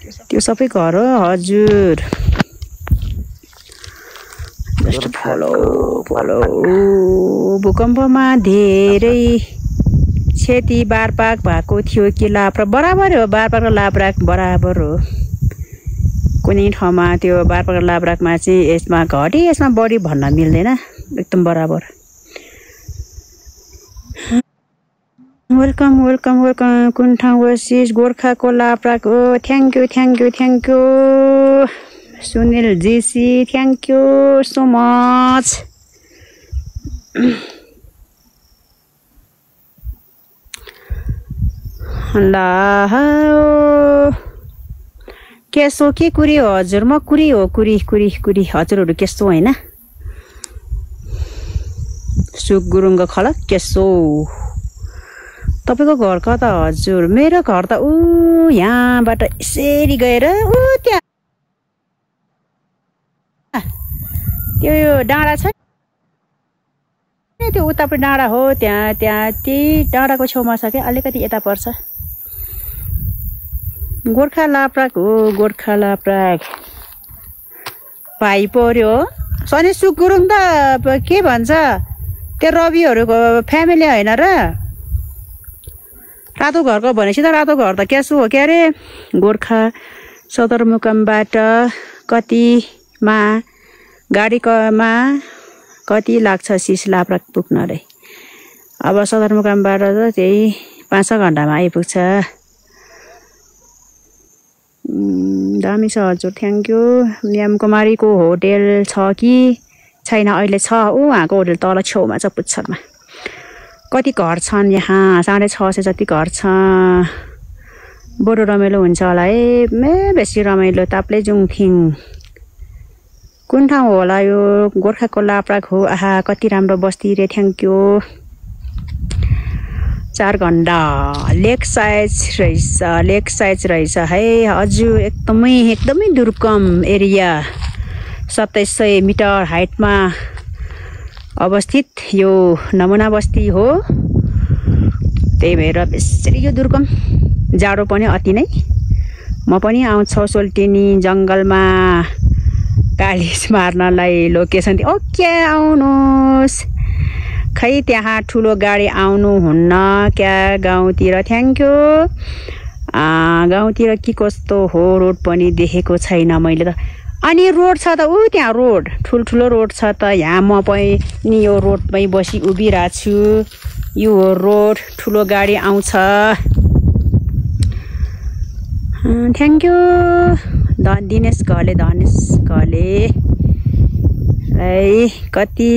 त्यो सबै घर हो हजुर जस्ट फलो फलो भूकम्पमा धेरै क्षति बारपाक भएको थियो कि लाप्रा बराबर हो बारपाक र लाप्राक बराबर हो कुनै ठाउँमा त्यो बारपाक र लाप्राकमा चाहिँ यसमा घटी यसमा बढी भन्न मिल्दैन एकदम बराबर वेलकम वेलकम वेलकम कुन ठाउँ वसिस गोर्खाको लाप्राक हो thank you Sunil GC thank you so much ला केसो के कुरी हो हजुर म कुरी हो कुरी हजुरहरू केसो होइन सुक गुरुङको खलक केसो तपाईको घर कता हजुर मेरो घर त ऊ यहाँबाट यसरी गएर ऊ त्यहाँ त्यो डाँडा छ त्यो उतापट्टि डाँडा हो त्यहाँ त्यही डाँडाको छेउमा छ क्या अलिकति यता पर्छ गोर्खा लाप्राक हो गोर्खा लाप्राक भाइ पर्यो सनी सुक गुरुङ त के भन्छ त्यो रविहरूको फ्यामिली होइन र रातो घरको भनेपछि त रातो घर त क्यासो हो क्या अरे गोर्खा सदरमुकामबाट कतिमा गाडीमा कति लाग्छ सिस लाप्राक पुग्न रे अब सदरमुकामबाट त त्यही 5-6 घन्टामा आइपुग्छ दामी छ हजुर थ्याङ्क यू याम कुमारीको होटेल छ कि छैन अहिले छ उहाँको होटेल तल छेउमा छ पुच्छरमा कति घर छन् यहाँ 650 जति घर छ बरु रमाइलो हुन्छ होला है बेसी रमाइलो ताप्ले जुङथिङ कुन ठाउँ होला यो गोर्खाको लाप्राक हो आहा कति राम्रो बस्ती रे थ्याङ्क यू 4 घण्टा लेक साइज रहेछ है हजुर एकदमै दुर्गम एरिया 2700 मिटर हाइटमा अवस्थित यो नमुना बस्ती हो त्यही भएर बेसरी यो दुर्गम जाडो पनि अति नै म पनि आउँछु सोल्टिनी जङ्गलमा कालिस मार्नलाई लोकेसन ओके आउनुहोस् खै त्यहाँ ठुलो गाडी आउनु हुन्न क्या गाउँतिर थ्याङ्क यू गाउँतिर के कस्तो हो रोड पनि देखेको छैन मैले त अनि रोड छ त ऊ त्यहाँ रोड ठुल्ठुलो रोड छ त यहाँ म पनि यो रोडमै बसी उभिरहेको छु यो रोड ठुलो गाडी आउँछ थ्याङ्क यू दिनेश घले है कति